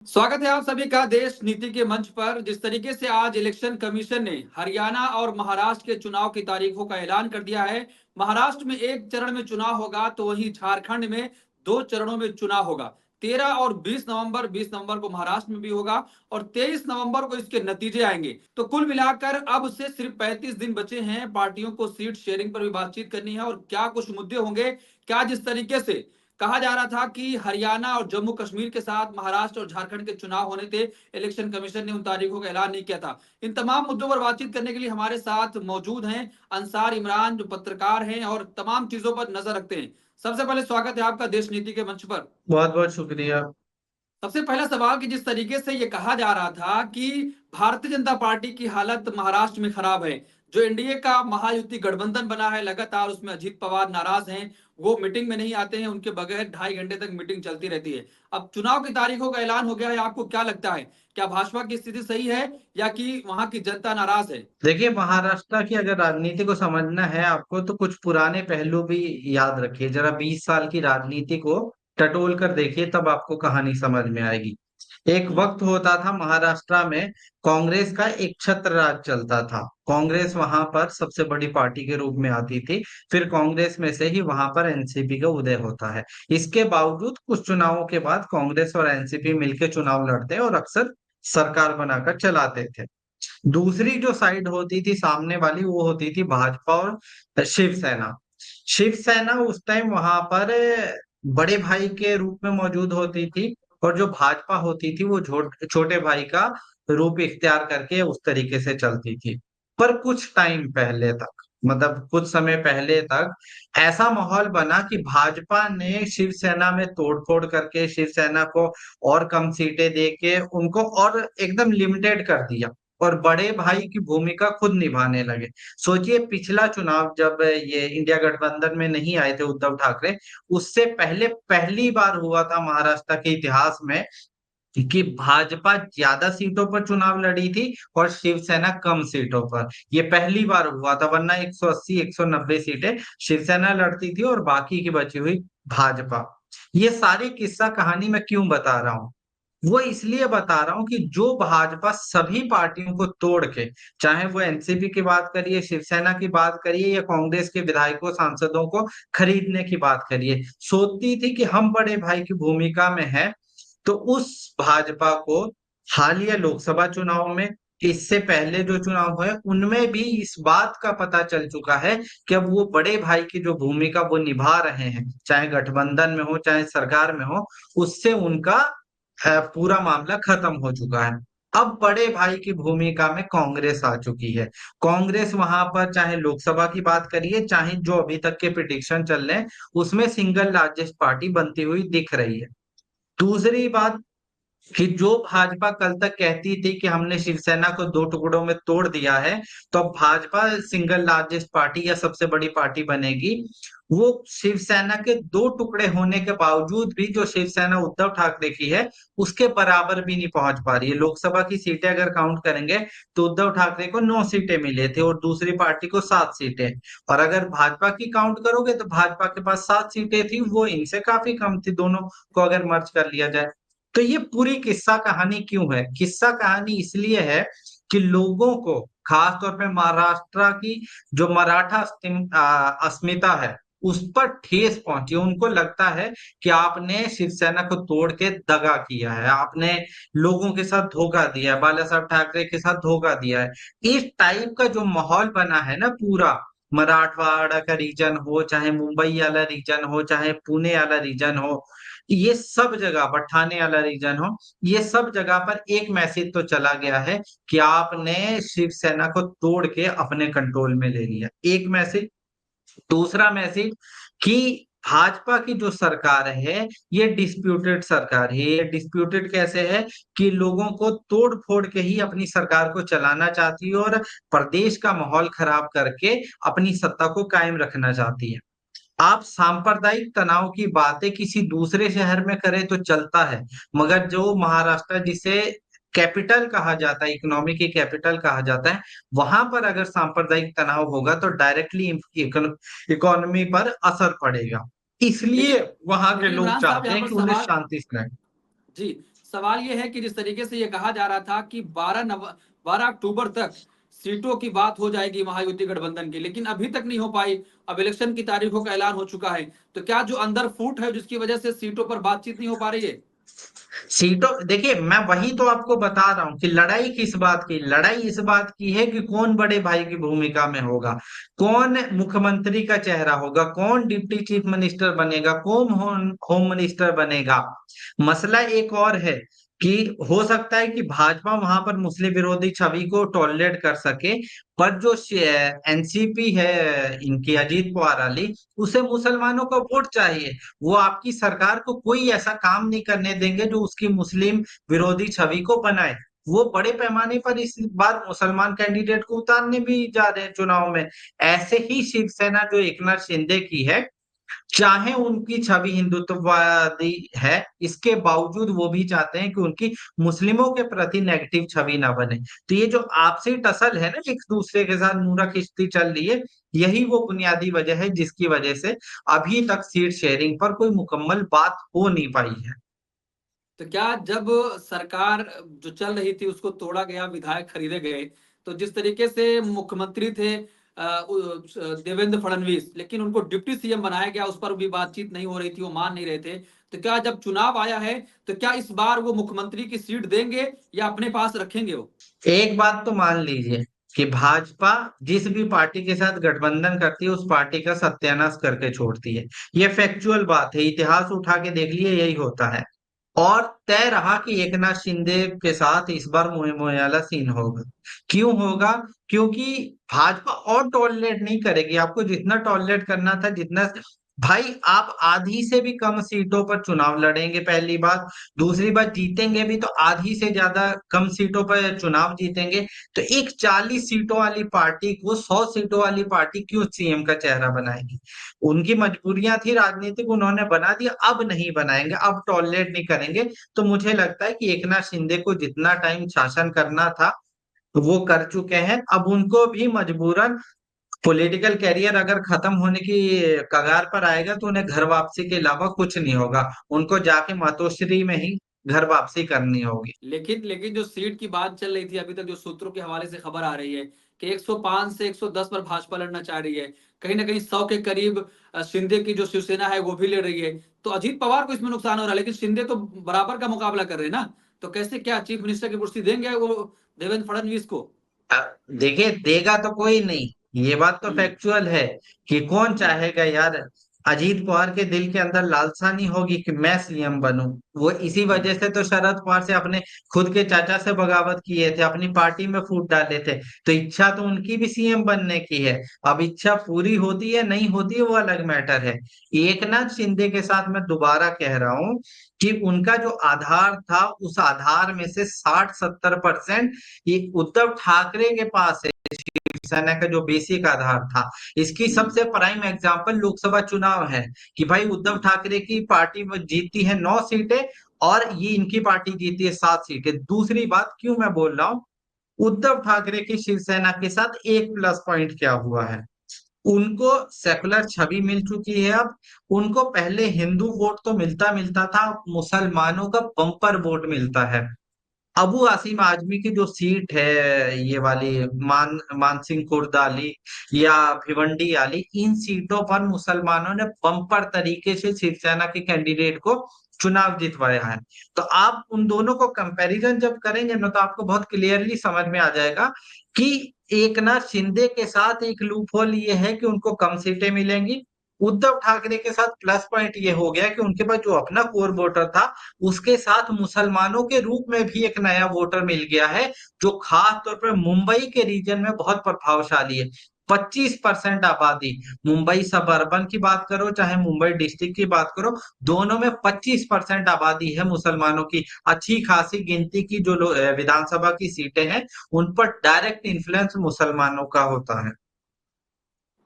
स्वागत है आप सभी का देश नीति के मंच पर। जिस तरीके से आज इलेक्शन कमीशन ने हरियाणा और महाराष्ट्र के चुनाव की तारीखों का ऐलान कर दिया है। महाराष्ट्र में एक चरण में चुनाव होगा तो वहीं झारखंड में दो चरणों में चुनाव होगा। 13 और 20 नवंबर को महाराष्ट्र में भी होगा और 23 नवंबर को इसके नतीजे आएंगे। तो कुल मिलाकर अब से सिर्फ 35 दिन बचे हैं। पार्टियों को सीट शेयरिंग पर भी बातचीत करनी है और क्या कुछ मुद्दे होंगे। क्या जिस तरीके से कहा जा रहा था कि हरियाणा और जम्मू कश्मीर के साथ महाराष्ट्र और झारखंड के चुनाव होने थे, इलेक्शन कमीशन ने उन तारीखों का ऐलान नहीं किया था। इन तमाम मुद्दों पर बातचीत करने के लिए हमारे साथ मौजूद हैं अंसार इमरान, जो पत्रकार हैं और तमाम चीजों पर नजर रखते हैं। सबसे पहले स्वागत है आपका देश नीति के मंच पर। बहुत बहुत शुक्रिया। सबसे पहला सवाल कि जिस तरीके से ये कहा जा रहा था कि भारतीय जनता पार्टी की हालत महाराष्ट्र में खराब है, जो एनडीए का महायुति गठबंधन बना है, लगातार उसमें अजीत पवार नाराज हैं, वो मीटिंग में नहीं आते हैं, उनके बगैर 2.5 घंटे तक मीटिंग चलती रहती है। अब चुनाव की तारीखों का ऐलान हो गया है, आपको क्या लगता है, क्या भाजपा की स्थिति सही है या कि वहां की जनता नाराज है? देखिए, महाराष्ट्र की अगर राजनीति को समझना है आपको तो कुछ पुराने पहलू भी याद रखिए। जरा 20 साल की राजनीति को टटोल कर देखिए, तब आपको कहानी समझ में आएगी। एक हम्म। वक्त होता था महाराष्ट्र में, कांग्रेस का एक छत्र राज चलता था। कांग्रेस वहां पर सबसे बड़ी पार्टी के रूप में आती थी। फिर कांग्रेस में से ही वहां पर एनसीपी का उदय होता है। इसके बावजूद कुछ चुनावों के बाद कांग्रेस और एनसीपी मिलकर चुनाव लड़ते और अक्सर सरकार बनाकर चलाते थे। दूसरी जो साइड होती थी सामने वाली, वो होती थी भाजपा और शिवसेना। शिवसेना उस टाइम वहां पर बड़े भाई के रूप में मौजूद होती थी, और जो भाजपा होती थी वो छोटे भाई का रूप इख्तियार करके उस तरीके से चलती थी। पर कुछ टाइम पहले तक, मतलब कुछ समय पहले तक, ऐसा माहौल बना कि भाजपा ने शिवसेना में तोड़फोड़ करके शिवसेना को और कम सीटें देके उनको और एकदम लिमिटेड कर दिया, और बड़े भाई की भूमिका खुद निभाने लगे। सोचिए, पिछला चुनाव जब ये इंडिया गठबंधन में नहीं आए थे उद्धव ठाकरे, उससे पहले पहली बार हुआ था महाराष्ट्र के इतिहास में कि भाजपा ज्यादा सीटों पर चुनाव लड़ी थी और शिवसेना कम सीटों पर। ये पहली बार हुआ था, वरना 180 190 सीटें शिवसेना लड़ती थी और बाकी की बची हुई भाजपा। ये सारी किस्सा कहानी मैं क्यों बता रहा हूँ? वो इसलिए बता रहा हूँ कि जो भाजपा सभी पार्टियों को तोड़ के, चाहे वो एनसीपी की बात करिए, शिवसेना की बात करिए, या कांग्रेस के विधायकों सांसदों को खरीदने की बात करिए, सोचती थी कि हम बड़े भाई की भूमिका में हैं, तो उस भाजपा को हालिया लोकसभा चुनाव में, इससे पहले जो चुनाव हुए उनमें भी इस बात का पता चल चुका है कि अब वो बड़े भाई की जो भूमिका वो निभा रहे हैं, चाहे गठबंधन में हो चाहे सरकार में हो, उससे उनका पूरा मामला खत्म हो चुका है। अब बड़े भाई की भूमिका में कांग्रेस आ चुकी है। कांग्रेस वहां पर, चाहे लोकसभा की बात करिए, चाहे जो अभी तक के प्रिडिक्शन चल रहे हैं, उसमें सिंगल लार्जेस्ट पार्टी बनती हुई दिख रही है। दूसरी बात कि जो भाजपा कल तक कहती थी कि हमने शिवसेना को दो टुकड़ों में तोड़ दिया है, तो अब भाजपा सिंगल लार्जेस्ट पार्टी या सबसे बड़ी पार्टी बनेगी। वो शिवसेना के दो टुकड़े होने के बावजूद भी जो शिवसेना उद्धव ठाकरे की है, उसके बराबर भी नहीं पहुंच पा रही है। लोकसभा की सीटें अगर काउंट करेंगे तो उद्धव ठाकरे को 9 सीटें मिले थे और दूसरी पार्टी को 7 सीटें। और अगर भाजपा की काउंट करोगे तो भाजपा के पास 7 सीटें थी, वो इनसे काफी कम थी, दोनों को अगर मर्ज कर लिया जाए। तो ये पूरी किस्सा कहानी क्यों है? किस्सा कहानी इसलिए है कि लोगों को, खास तौर पे महाराष्ट्र की जो मराठा अस्मिता है, उस पर ठेस पहुंची। उनको लगता है कि आपने शिवसेना को तोड़ के दगा किया है, आपने लोगों के साथ धोखा दिया है, बाला साहब ठाकरे के साथ धोखा दिया है। इस टाइप का जो माहौल बना है ना, पूरा मराठवाड़ा का रीजन हो, चाहे मुंबई वाला रीजन हो, चाहे पुणे वाला रीजन हो, ये सब जगह पर, ठाणे वाला रीजन हो, ये सब जगह पर एक मैसेज तो चला गया है कि आपने शिवसेना को तोड़ के अपने कंट्रोल में ले लिया। एक मैसेज। दूसरा मैसेज कि भाजपा की जो सरकार है, ये डिस्प्यूटेड सरकार है। ये डिस्प्यूटेड कैसे है? कि लोगों को तोड़ फोड़ के ही अपनी सरकार को चलाना चाहती है और प्रदेश का माहौल खराब करके अपनी सत्ता को कायम रखना चाहती है। आप सांप्रदायिक तनाव की बातें किसी दूसरे शहर में करें तो चलता है, मगर जो महाराष्ट्र, जिसे कैपिटल कहा जाता है, इकोनॉमी की कैपिटल कहा जाता है, वहां पर अगर सांप्रदायिक तनाव होगा तो डायरेक्टली इकोनॉमी पर असर पड़ेगा। इसलिए लेकिन वहां के लेकिन लोग इमरान साहब चाहते यहाँ हैं पर कि उन्हें सवाल, शांति से रहें। जी, सवाल ये है कि जिस तरीके से ये कहा जा रहा था कि 12 अक्टूबर तक सीटों की बात हो जाएगी महायुति गठबंधन की, लेकिन अभी तक नहीं हो पाई। अब इलेक्शन की तारीखों का ऐलान हो चुका है, तो क्या जो अंदर फूट है जिसकी वजह से सीटों पर बातचीत नहीं हो पा रही है? सीटों, देखिए मैं वही तो आपको बता रहा हूं कि लड़ाई किस बात की, लड़ाई इस बात की है कि कौन बड़े भाई की भूमिका में होगा, कौन मुख्यमंत्री का चेहरा होगा, कौन डिप्टी चीफ मिनिस्टर बनेगा, कौन होम मिनिस्टर बनेगा। मसला एक और है कि हो सकता है कि भाजपा वहां पर मुस्लिम विरोधी छवि को टॉलरेट कर सके, पर जो एनसीपी है इनकी अजीत पवार वाली, उसे मुसलमानों का वोट चाहिए। वो आपकी सरकार को कोई ऐसा काम नहीं करने देंगे जो उसकी मुस्लिम विरोधी छवि को बनाए। वो बड़े पैमाने पर इस बार मुसलमान कैंडिडेट को उतारने भी जा रहे हैं चुनाव में। ऐसे ही शिवसेना जो एकनाथ शिंदे की है, चाहे उनकी छवि हिंदुत्ववादी है, इसके बावजूद वो भी चाहते हैं कि उनकी मुस्लिमों के प्रति नेगेटिव छवि ना बने। तो ये जो आपसी टसल है ना, एक दूसरे के साथ नूरा खिश्ती चल रही है, यही वो बुनियादी वजह है जिसकी वजह से अभी तक सीट शेयरिंग पर कोई मुकम्मल बात हो नहीं पाई है। तो क्या जब सरकार जो चल रही थी उसको तोड़ा गया, विधायक खरीदे गए, तो जिस तरीके से मुख्यमंत्री थे देवेंद्र फडणवीस, लेकिन उनको डिप्टी सीएम बनाया गया, उस पर भी बातचीत नहीं हो रही थी, वो मान नहीं रहे थे। तो क्या जब चुनाव आया है तो क्या इस बार वो मुख्यमंत्री की सीट देंगे या अपने पास रखेंगे वो? एक बात तो मान लीजिए कि भाजपा जिस भी पार्टी के साथ गठबंधन करती है उस पार्टी का सत्यानाश करके छोड़ती है। ये फैक्चुअल बात है, इतिहास उठा के देख लिए यही होता है। और तय रहा कि एकनाथ शिंदे के साथ इस बार मुहे मुहे वाला सीन होगा। क्यों होगा? क्योंकि भाजपा और टॉलरेट नहीं करेगी। आपको जितना टॉलरेट करना था, जितना, भाई आप आधी से भी कम सीटों पर चुनाव लड़ेंगे, पहली बात। दूसरी बात, जीतेंगे भी तो आधी से ज्यादा कम सीटों पर चुनाव जीतेंगे। तो एक 40 सीटों वाली पार्टी को 100 सीटों वाली पार्टी क्यों सीएम का चेहरा बनाएगी? उनकी मजबूरियां थी राजनीतिक, उन्होंने बना दिया, अब नहीं बनाएंगे, अब टॉलरेट नहीं करेंगे। तो मुझे लगता है कि एकनाथ शिंदे को जितना टाइम शासन करना था वो कर चुके हैं। अब उनको भी मजबूरन पॉलिटिकल कैरियर अगर खत्म होने की कगार पर आएगा तो उन्हें घर वापसी के अलावा कुछ नहीं होगा। उनको जाके मातोश्री में ही घर वापसी करनी होगी। लेकिन लेकिन जो सीट की बात चल रही थी अभी तक, जो सूत्रों के हवाले से खबर आ रही है कि 105 से 110 पर भाजपा लड़ना चाह रही है, कहीं ना कहीं 100 के करीब शिंदे की जो शिवसेना है वो भी लड़ रही है। तो अजीत पवार को इसमें नुकसान हो रहा है, लेकिन शिंदे तो बराबर का मुकाबला कर रहे हैं ना। तो कैसे, क्या चीफ मिनिस्टर की कुर्सी देंगे वो देवेंद्र फडणवीस को? देखिए, देगा तो कोई नहीं, ये बात तो हम्म। फैक्चुअल है कि कौन चाहेगा यार। अजीत पवार के दिल के अंदर लालसा नहीं होगी कि मैं सीएम बनूं। वो इसी हम्म। वजह से तो शरद पवार से अपने खुद के चाचा से बगावत किए थे, अपनी पार्टी में फूट डाले थे। तो इच्छा तो उनकी भी सीएम बनने की है। अब इच्छा पूरी होती है नहीं होती है वो अलग मैटर है। एकनाथ शिंदे के साथ मैं दोबारा कह रहा हूं कि उनका जो आधार था, उस आधार में से 60-70% ये उद्धव ठाकरे के पास है। शिवसेना का जो बेसिक आधार था, इसकी हम्म। सबसे प्राइम एग्जांपल लोकसभा चुनाव है कि भाई उद्धव ठाकरे की पार्टी में जीती है 9 सीटें और ये इनकी पार्टी जीती है 7 सीटें। दूसरी बात क्यों मैं बोल रहा हूँ, उद्धव ठाकरे की शिवसेना के साथ एक प्लस पॉइंट क्या हुआ है, उनको सेकुलर छवि मिल चुकी है। अब उनको पहले हिंदू वोट तो मिलता मिलता था, मुसलमानों का बम्पर वोट मिलता है। अबू आसिम आजमी की जो सीट है, ये वाली मानसिंह कुर्दाली या भिवंडी वाली, इन सीटों पर मुसलमानों ने बम्पर तरीके से शिवसेना के कैंडिडेट को चुनाव जितवाया है। तो आप उन दोनों को कंपैरिजन जब करेंगे ना, तो आपको बहुत क्लियरली समझ में आ जाएगा कि एकनाथ शिंदे के साथ एक लूप होल ये है कि उनको कम सीटें मिलेंगी। उद्धव ठाकरे के साथ प्लस पॉइंट ये हो गया कि उनके पास जो अपना कोर वोटर था, उसके साथ मुसलमानों के रूप में भी एक नया वोटर मिल गया है, जो खास तौर पर मुंबई के रीजन में बहुत प्रभावशाली है। 25% आबादी, मुंबई सबअर्बन की बात करो चाहे मुंबई डिस्ट्रिक्ट की बात करो, दोनों में 25% आबादी है मुसलमानों की। अच्छी खासी गिनती की जो विधानसभा की सीटें हैं, उन पर डायरेक्ट इन्फ्लुएंस मुसलमानों का होता है।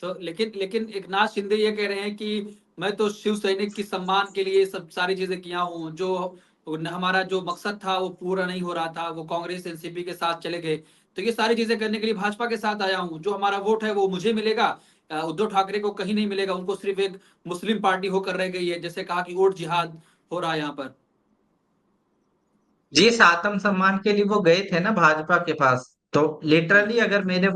तो लेकिन लेकिन एकनाथ शिंदे ये कह रहे हैं कि मैं तो शिव सैनिक की सम्मान के लिए सब सारी चीजें किया हूँ, जो हमारा जो मकसद था वो पूरा नहीं हो रहा था, वो कांग्रेस एनसीपी के साथ चले गए, तो ये सारी चीजें करने के लिए भाजपा के साथ आया हूँ, जो हमारा वोट है वो मुझे मिलेगा, उद्धव ठाकरे को कहीं नहीं मिलेगा, उनको सिर्फ एक मुस्लिम पार्टी होकर रह गई है, जैसे कहा कि वोट जिहाद हो रहा है यहाँ पर। जिस आत्मसम्मान के लिए वो गए थे ना भाजपा के पास, तो लिटरली अगर मेरे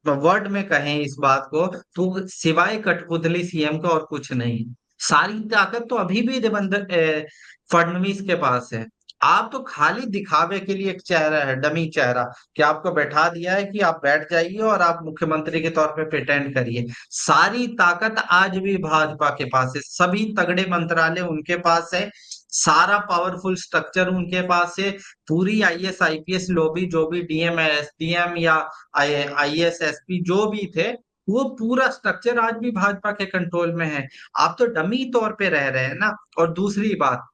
वर्ड में कहें इस बात को, तो सिवाय कठपुतली सीएम का और कुछ नहीं। सारी ताकत तो अभी भी देवेंद्र फडणवीस के पास है। आप तो खाली दिखावे के लिए एक चेहरा है, डमी चेहरा, कि आपको बैठा दिया है कि आप बैठ जाइए और आप मुख्यमंत्री के तौर पे प्रिटेंड करिए। सारी ताकत आज भी भाजपा के पास है, सभी तगड़े मंत्रालय उनके पास है, सारा पावरफुल स्ट्रक्चर उनके पास है। पूरी आईएएस आईपीएस लॉबी, जो भी डीएम एसडीएम या आईएएस एसपी जो भी थे, वो पूरा स्ट्रक्चर आज भी भाजपा के कंट्रोल में है। आप तो डमी तौर पे रह रहे हैं ना। और दूसरी बात,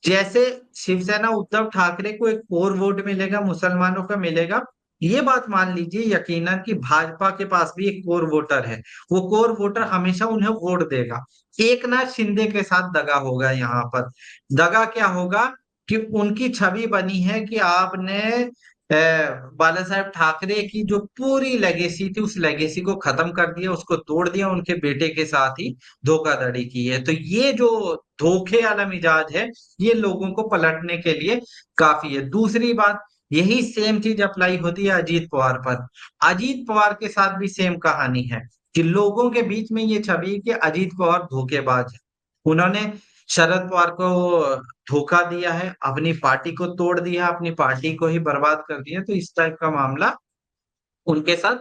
जैसे शिवसेना उद्धव ठाकरे को एक कोर वोट मिलेगा, मुसलमानों का मिलेगा, ये बात मान लीजिए यकीनन कि भाजपा के पास भी एक कोर वोटर है। वो कोर वोटर हमेशा उन्हें वोट देगा। एकनाथ शिंदे के साथ दगा होगा यहाँ पर। दगा क्या होगा कि उनकी छवि बनी है कि आपने बाला साहेब ठाकरे की जो पूरी लेगेसी थी, उस लेगेसी को खत्म कर दिया, उसको तोड़ दिया, उनके बेटे के साथ ही धोखाधड़ी की है। तो ये जो धोखे वाला मिजाज है, ये लोगों को पलटने के लिए काफी है। दूसरी बात, यही सेम चीज अप्लाई होती है अजीत पवार पर। अजीत पवार के साथ भी सेम कहानी है कि लोगों के बीच में ये छवि कि अजीत पवार धोखेबाज है। उन्होंने शरद पवार को धोखा दिया है, अपनी पार्टी को तोड़ दिया, अपनी पार्टी को ही बर्बाद कर दिया। तो इस टाइप का मामला उनके साथ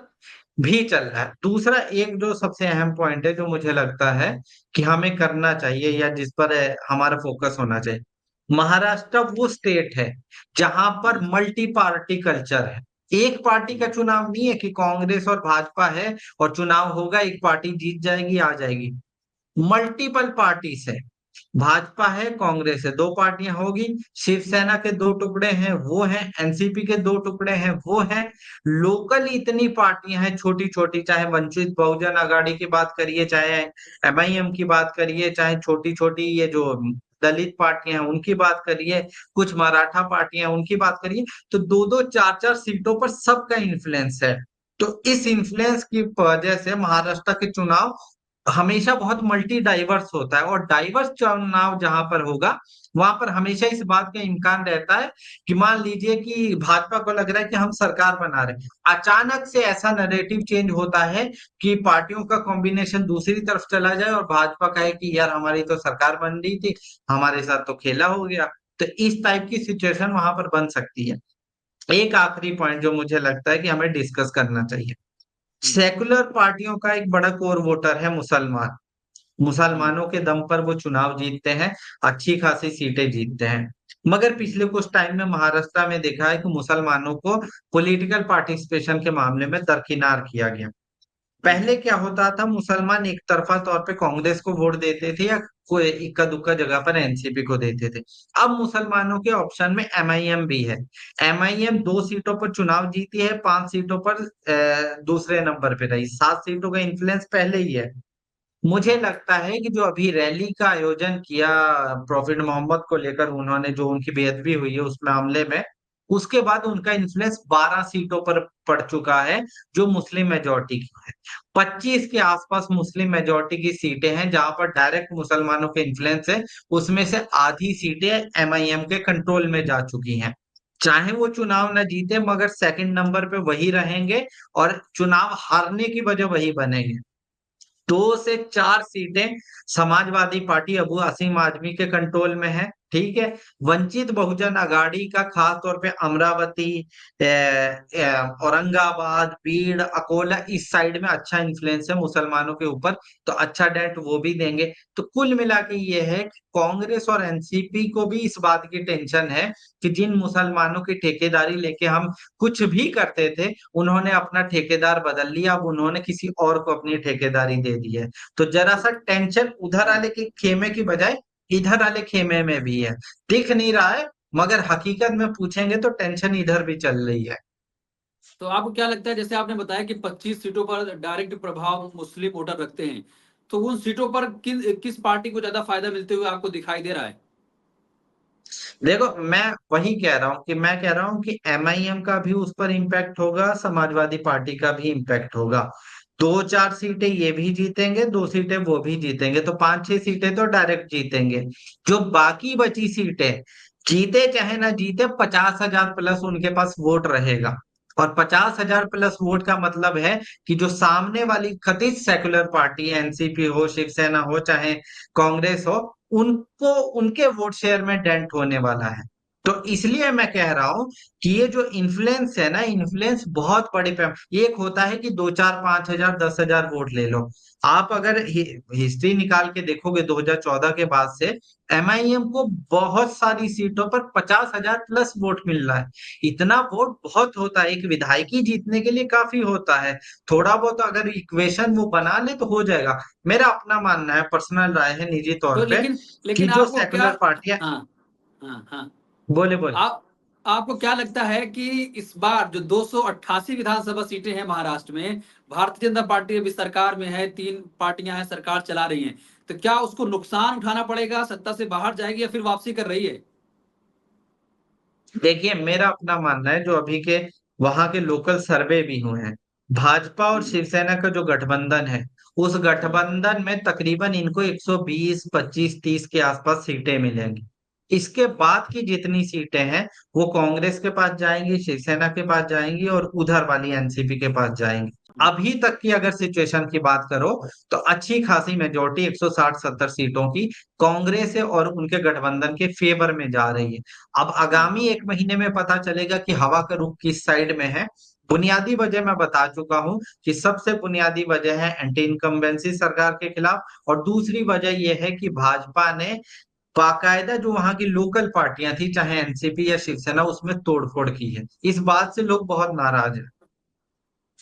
भी चल रहा है। दूसरा एक जो सबसे अहम पॉइंट है, जो मुझे लगता है कि हमें करना चाहिए या जिस पर हमारा फोकस होना चाहिए, महाराष्ट्र वो स्टेट है जहां पर मल्टी पार्टी कल्चर है। एक पार्टी का चुनाव नहीं है कि कांग्रेस और भाजपा है और चुनाव होगा, एक पार्टी जीत जाएगी आ जाएगी। मल्टीपल पार्टीज है, भाजपा है कांग्रेस है, दो पार्टियां होगी। शिवसेना के दो टुकड़े हैं वो हैं, एनसीपी के दो टुकड़े हैं वो हैं। लोकल इतनी पार्टियां हैं छोटी छोटी, चाहे वंचित बहुजन आघाड़ी की बात करिए, चाहे एमआईएम की बात करिए, चाहे छोटी छोटी ये जो दलित पार्टियां हैं उनकी बात करिए, कुछ मराठा पार्टियां उनकी बात करिए, तो दो दो चार चार सीटों पर सबका इन्फ्लुएंस है। तो इस इन्फ्लुएंस की वजह से महाराष्ट्र के चुनाव हमेशा बहुत मल्टी डाइवर्स होता है, और डाइवर्स चुनाव जहां पर होगा, वहां पर हमेशा इस बात का इम्कान रहता है कि मान लीजिए कि भाजपा को लग रहा है कि हम सरकार बना रहे हैं, अचानक से ऐसा नैरेटिव चेंज होता है कि पार्टियों का कॉम्बिनेशन दूसरी तरफ चला जाए और भाजपा कहे कि यार हमारी तो सरकार बन रही थी, हमारे साथ तो खेला हो गया। तो इस टाइप की सिचुएशन वहां पर बन सकती है। एक आखिरी पॉइंट जो मुझे लगता है कि हमें डिस्कस करना चाहिए, हम्म। सेकुलर पार्टियों का एक बड़ा कोर वोटर है मुसलमान। हम्म। मुसलमानों के दम पर वो चुनाव जीतते हैं, अच्छी खासी सीटें जीतते हैं। मगर पिछले कुछ टाइम में महाराष्ट्र में देखा है कि मुसलमानों को पॉलिटिकल पार्टिसिपेशन के मामले में दरकिनार किया गया। हम्म। पहले क्या होता था, मुसलमान एक तरफा तौर पे कांग्रेस को वोट देते थे या कोई इक्का दुक्का जगह पर एनसीपी को देते थे। अब मुसलमानों के ऑप्शन में एमआईएम भी है। एमआईएम 2 सीटों पर चुनाव जीती है, 5 सीटों पर दूसरे नंबर पे रही, 7 सीटों का इन्फ्लुएंस पहले ही है। मुझे लगता है कि जो अभी रैली का आयोजन किया प्रॉफिट मोहम्मद को लेकर, उन्होंने जो उनकी बेअदबी हुई है उस मामले में, उसके बाद उनका इन्फ्लुएंस 12 सीटों पर पड़ चुका है जो मुस्लिम मेजोरिटी की है। 25 के आसपास मुस्लिम मेजोरिटी की सीटें हैं जहां पर डायरेक्ट मुसलमानों के इन्फ्लुएंस है। उसमें से आधी सीटें एमआईएम के कंट्रोल में जा चुकी हैं। चाहे वो चुनाव न जीते, मगर सेकंड नंबर पे वही रहेंगे और चुनाव हारने की वजह वही बनेंगे। 2 से 4 सीटें समाजवादी पार्टी अबू आसिम आजमी के कंट्रोल में है, ठीक है। वंचित बहुजन आघाड़ी का खास तौर पे अमरावती, औरंगाबाद, बीड़, अकोला, इस साइड में अच्छा इन्फ्लुएंस है मुसलमानों के ऊपर, तो अच्छा डेंट वो भी देंगे। तो कुल मिला के ये है कि कांग्रेस और एनसीपी को भी इस बात की टेंशन है कि जिन मुसलमानों की ठेकेदारी लेके हम कुछ भी करते थे, उन्होंने अपना ठेकेदार बदल लिया, अब उन्होंने किसी और को अपनी ठेकेदारी दे दी है। तो जरा सा टेंशन उधर वाले के खेमे की बजाय इधर वाले खेमे में भी है। दिख नहीं रहा है, मगर हकीकत में पूछेंगे तो टेंशन इधर भी चल रही है। तो आपको क्या लगता है, जैसे आपने बताया कि 25 सीटों पर डायरेक्ट प्रभाव मुस्लिम वोटर रखते हैं, तो उन सीटों पर किस पार्टी को ज्यादा फायदा मिलते हुए आपको दिखाई दे रहा है? देखो, मैं वही कह रहा हूँ कि मैं कह रहा हूँ कि एमआईएम का भी उस पर इम्पैक्ट होगा, समाजवादी पार्टी का भी इम्पैक्ट होगा। 2 4 सीटें ये भी जीतेंगे, 2 सीटें वो भी जीतेंगे, तो 5 6 सीटें तो डायरेक्ट जीतेंगे। जो बाकी बची सीटें, जीते चाहे ना जीते 50,000 प्लस उनके पास वोट रहेगा। और 50,000 प्लस वोट का मतलब है कि जो सामने वाली कथित सेकुलर पार्टी एनसीपी हो, शिवसेना हो, चाहे कांग्रेस हो, उनको उनके वोट शेयर में डेंट होने वाला है। तो इसलिए मैं कह रहा हूं कि ये जो इन्फ्लुएंस है ना, इन्फ्लुएंस बहुत बड़े पे, एक होता है कि 2, 4, 5 हजार 10,000 वोट ले लो। आप अगर हिस्ट्री निकाल के देखोगे 2014 के बाद से एमआईएम को बहुत सारी सीटों पर 50,000 प्लस वोट मिल रहा है। इतना वोट बहुत होता है, एक विधायकी जीतने के लिए काफी होता है। थोड़ा बहुत अगर इक्वेशन वो बना ले तो हो जाएगा। मेरा अपना मानना है, पर्सनल राय है निजी तौर तो पे, लेकिन कि लेकिन जो आपको क्या, सेकुलर पार्टियां, हाँ हाँ हाँ, बोले बोले। आप आपको क्या लगता है कि इस बार जो 288 विधानसभा सीटें हैं महाराष्ट्र में, भारतीय जनता पार्टी अभी सरकार में है, तीन पार्टियां हैं सरकार चला रही हैं, तो क्या उसको नुकसान उठाना पड़ेगा, सत्ता से बाहर जाएगी या फिर वापसी कर रही है? देखिए, मेरा अपना मानना है, जो अभी के वहां के लोकल सर्वे भी हुए हैं, भाजपा और हम्म, शिवसेना का जो गठबंधन है, उस हम्म, गठबंधन में तकरीबन इनको 120, 25, 30 के आसपास सीटें मिलेंगी। इसके बाद की जितनी सीटें हैं वो कांग्रेस के पास जाएंगी, शिवसेना के पास जाएंगी और उधर वाली एनसीपी के पास जाएंगी। हम्म, अभी तक की अगर सिचुएशन की बात करो तो अच्छी खासी मेजोरिटी 160-70 सीटों की कांग्रेस है और उनके गठबंधन के फेवर में जा रही है। अब हम्म, आगामी एक महीने में पता चलेगा कि हवा का रुख किस साइड में है। बुनियादी वजह मैं बता चुका हूं कि सबसे बुनियादी वजह है एंटी इनकम्बेंसी सरकार के खिलाफ, और दूसरी वजह यह है कि भाजपा ने बाकायदा जो वहां की लोकल पार्टियां थी, चाहे एनसीपी या शिवसेना, उसमें तोड़फोड़ की है। इस बात से लोग बहुत नाराज हैं।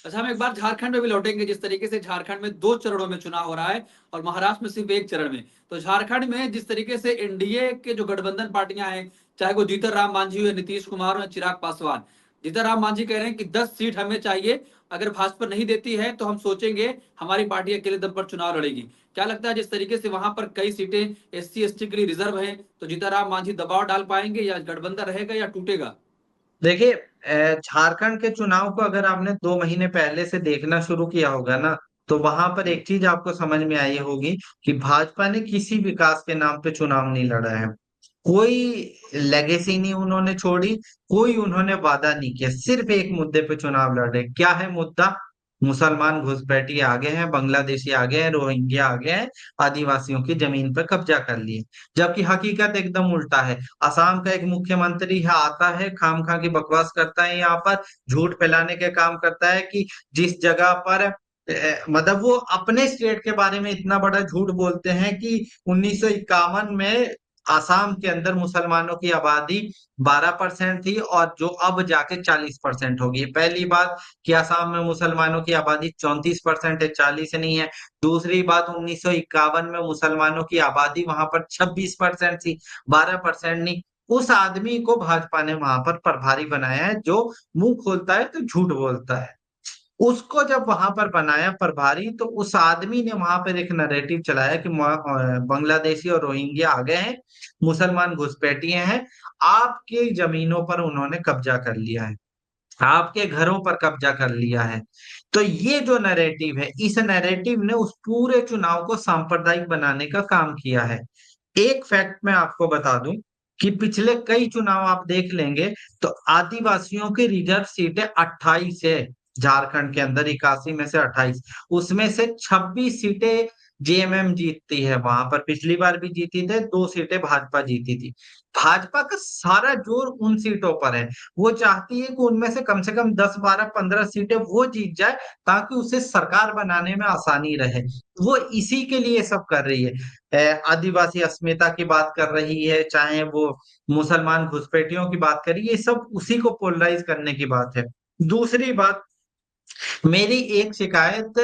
अच्छा, हम एक बार झारखंड में भी लौटेंगे। जिस तरीके से झारखंड में दो चरणों में चुनाव हो रहा है और महाराष्ट्र में सिर्फ एक चरण में, तो झारखंड में जिस तरीके से एनडीए के जो गठबंधन पार्टियां हैं, चाहे वो जीतन राम मांझी हो या नीतीश कुमार हो या चिराग पासवान, जीतन राम मांझी कह रहे हैं कि 10 सीट हमें चाहिए, अगर भाजपा नहीं देती है तो हम सोचेंगे, हमारी पार्टी अकेले दम पर चुनाव लड़ेगी। क्या लगता है, जिस तरीके से वहां पर कई सीटें एससी एसटी के लिए रिजर्व है, तो जीतन राम मांझी दबाव डाल पाएंगे या गठबंधन रहेगा या टूटेगा? देखिए, झारखंड के चुनाव को अगर आपने 2 महीने पहले से देखना शुरू किया होगा ना, तो वहां पर हम्म, एक चीज आपको समझ में आई होगी कि भाजपा ने किसी विकास के नाम पे चुनाव नहीं लड़ा है। कोई लेगेसी नहीं उन्होंने छोड़ी, कोई उन्होंने वादा नहीं किया, सिर्फ एक मुद्दे पे चुनाव लड़े। क्या है मुद्दा? मुसलमान घुसपैठी आ गए हैं, बांग्लादेशी आ गए हैं, रोहिंग्या आ गए हैं, आदिवासियों की जमीन पर कब्जा कर लिए। जबकि हकीकत एकदम उल्टा है। असम का एक मुख्यमंत्री है, आता है खाम खा की बकवास करता है, यहाँ पर झूठ फैलाने के काम करता है कि जिस जगह पर मतलब वो अपने स्टेट के बारे में इतना बड़ा झूठ बोलते हैं कि 1951 में आसाम के अंदर मुसलमानों की आबादी 12% थी और जो अब जाके 40% होगी। पहली बात कि आसाम में मुसलमानों की आबादी 34% है, 40 नहीं है। दूसरी बात, 1951 में मुसलमानों की आबादी वहां पर 26% थी, 12% नहीं। उस आदमी को भाजपा ने वहां पर प्रभारी बनाया है, जो मुंह खोलता है तो झूठ बोलता है। उसको जब वहां पर बनाया प्रभारी, तो उस आदमी ने वहां पर एक नैरेटिव चलाया कि बांग्लादेशी और रोहिंग्या आ गए हैं, मुसलमान घुसपैठिए हैं, आपके जमीनों पर उन्होंने कब्जा कर लिया है, आपके घरों पर कब्जा कर लिया है। तो ये जो नैरेटिव है, इस नैरेटिव ने उस पूरे चुनाव को सांप्रदायिक बनाने का काम किया है। एक फैक्ट मैं आपको बता दूं कि पिछले कई चुनाव आप देख लेंगे तो आदिवासियों की रिजर्व सीटें 28 है। झारखंड के अंदर 81 में से 28, उसमें से 26 सीटें जेएमएम जीतती है। वहां पर पिछली बार भी जीती थे, 2 सीटें भाजपा जीती थी। भाजपा का सारा जोर उन सीटों पर है। वो चाहती है कि उनमें से कम 10, 12, 15 सीटें वो जीत जाए, ताकि उसे सरकार बनाने में आसानी रहे। वो इसी के लिए सब कर रही है। आदिवासी अस्मिता की बात कर रही है, चाहे वो मुसलमान घुसपैठियों की बात करी, ये सब उसी को पोलराइज करने की बात है। दूसरी बात, मेरी एक शिकायत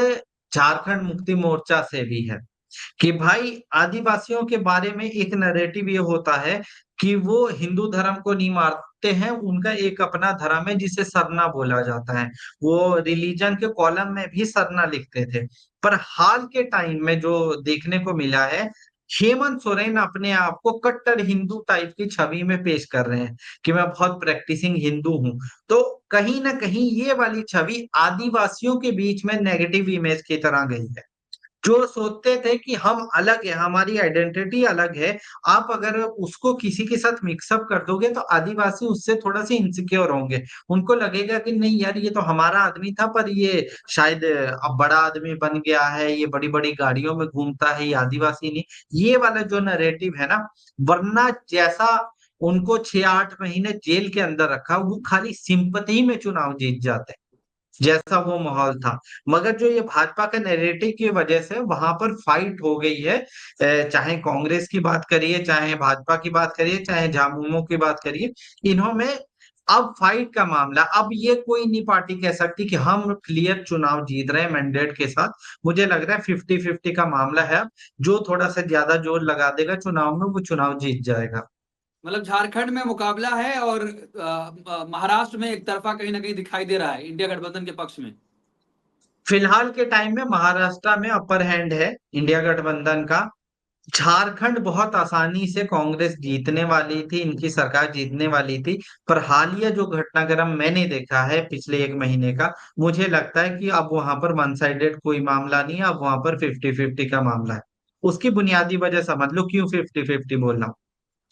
झारखंड मुक्ति मोर्चा से भी है कि भाई, आदिवासियों के बारे में एक नैरेटिव ये होता है कि वो हिंदू धर्म को नहीं मारते हैं, उनका एक अपना धर्म है जिसे सरना बोला जाता है। वो रिलीजन के कॉलम में भी सरना लिखते थे। पर हाल के टाइम में जो देखने को मिला है, हेमंत सोरेन अपने आप को कट्टर हिंदू टाइप की छवि में पेश कर रहे हैं कि मैं बहुत प्रैक्टिसिंग हिंदू हूँ। तो कहीं ना कहीं ये वाली छवि आदिवासियों के बीच में नेगेटिव इमेज की तरह गई है। जो सोचते थे कि हम अलग है, हमारी आइडेंटिटी अलग है, आप अगर उसको किसी के साथ मिक्सअप कर दोगे तो आदिवासी उससे थोड़ा-सा इनसिक्योर होंगे। उनको लगेगा कि नहीं यार ये तो हमारा आदमी था पर ये शायद अब बड़ा आदमी बन गया है, ये बड़ी-बड़ी गाड़ियों में घूमता है, ये आदिवासी नहीं। ये वाला जो नैरेटिव है ना, वरना जैसा उनको 6-8 महीने जेल के अंदर रखा, वो खाली सिंपैथी में चुनाव जीत जाते हैं। जैसा वो माहौल था। मगर जो ये भाजपा के नैरेटिव की वजह से वहाँ पर फाइट हो गई है। चाहे कांग्रेस की बात करिए, चाहे भाजपा की बात करिए, चाहे झामुमो की बात करिए, इन्हों में अब फाइट का मामला, अब ये कोई नहीं पार्टी कह सकती कि हम क्लियर चुनाव जीत रहे हैं मैंडेट के साथ। मुझे लग रहा है 50-50 का मामला है अब, जो थोड़ा-सा ज़्यादा जोर लगा देगा चुनाव में, वो चुनाव जीत जाएगा। मतलब झारखंड में मुकाबला है और महाराष्ट्र में एक तरफा कहीं ना कहीं दिखाई दे रहा है इंडिया गठबंधन के पक्ष में। फिलहाल के टाइम में महाराष्ट्र में अपर हैंड है इंडिया गठबंधन का। झारखंड बहुत आसानी से कांग्रेस जीतने वाली थी, इनकी सरकार जीतने वाली थी, पर हालिया जो घटनाक्रम मैंने देखा है पिछले 1 महीने का, मुझे लगता है कि अब वहां पर वन साइडेड कोई मामला नहीं है, अब वहां पर 50-50 का मामला है। उसकी बुनियादी वजह समझ लो क्यों 50-50 बोल रहा हूँ।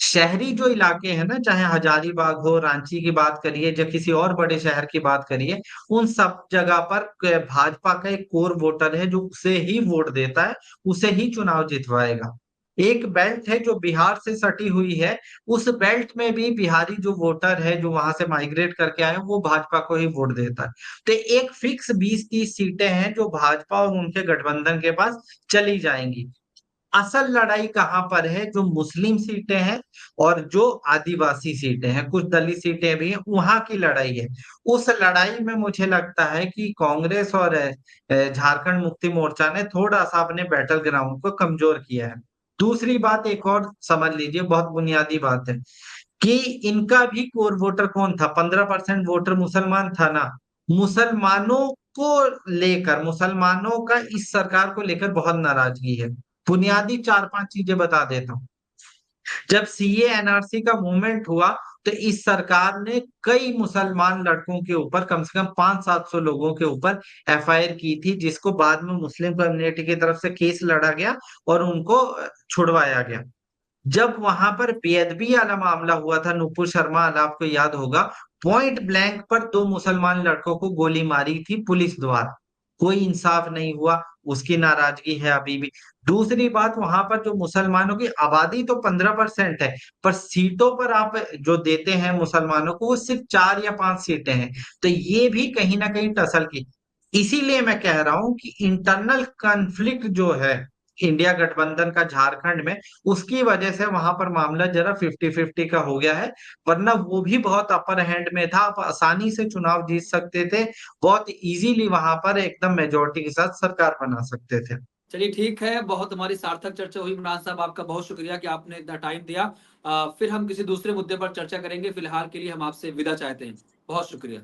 शहरी जो इलाके हैं ना, चाहे हजारीबाग हो, रांची की बात करिए या किसी और बड़े शहर की बात करिए, उन सब जगह पर भाजपा का एक कोर वोटर है जो उसे ही वोट देता है, उसे ही चुनाव जितवाएगा। एक बेल्ट है जो बिहार से सटी हुई है, उस बेल्ट में भी बिहारी जो वोटर है, जो वहां से माइग्रेट करके आए हैं, वो भाजपा को ही वोट देता है। तो एक फिक्स 20-30 सीटें हैं जो भाजपा और उनके गठबंधन के पास चली जाएंगी। असल लड़ाई कहाँ पर है, जो मुस्लिम सीटें हैं और जो आदिवासी सीटें हैं, कुछ दलित सीटें भी हैं, वहां की लड़ाई है। उस लड़ाई में मुझे लगता है कि कांग्रेस और झारखंड मुक्ति मोर्चा ने थोड़ा सा अपने बैटल ग्राउंड को कमजोर किया है। दूसरी बात एक और समझ लीजिए, बहुत बुनियादी बात है कि इनका भी कोर वोटर कौन था, 15% वोटर मुसलमान था ना। मुसलमानों को लेकर, मुसलमानों का इस सरकार को लेकर बहुत नाराजगी है। बुनियादी 4-5 चीजें बता देता हूँ। जब सीए एनआरसी का मूवमेंट हुआ तो इस सरकार ने कई मुसलमान लड़कों के ऊपर, कम से कम 500-700 लोगों के ऊपर एफआईआर की थी, जिसको बाद में मुस्लिम कम्युनिटी की तरफ से केस लड़ा गया और उनको छुड़वाया गया। जब वहां पर बेअदबी वाला मामला हुआ था, नुपुर शर्मा वाला, आपको याद होगा, पॉइंट ब्लैंक पर 2 मुसलमान लड़कों को गोली मारी थी पुलिस द्वारा, कोई इंसाफ नहीं हुआ, उसकी नाराजगी है अभी भी। दूसरी बात, वहां पर जो मुसलमानों की आबादी तो 15% है, पर सीटों पर आप जो देते हैं मुसलमानों को वो सिर्फ 4 या 5 सीटें हैं, तो ये भी कहीं ना कहीं टसल की। इसीलिए मैं कह रहा हूं कि इंटरनल कॉन्फ्लिक्ट जो है इंडिया गठबंधन का झारखंड में, उसकी वजह से वहां पर मामला जरा 50-50 का हो गया है। वरना वो भी बहुत अपर हैंड में था, आप आसानी से चुनाव जीत सकते थे, बहुत इजीली वहां पर एकदम मेजोरिटी के साथ सरकार बना सकते थे। चलिए ठीक है, बहुत हमारी सार्थक चर्चा हुई। इमरान साहब, आपका बहुत शुक्रिया कि आपने इतना टाइम दिया। फिर हम किसी दूसरे मुद्दे पर चर्चा करेंगे। फिलहाल के लिए हम आपसे विदा चाहते हैं। बहुत शुक्रिया।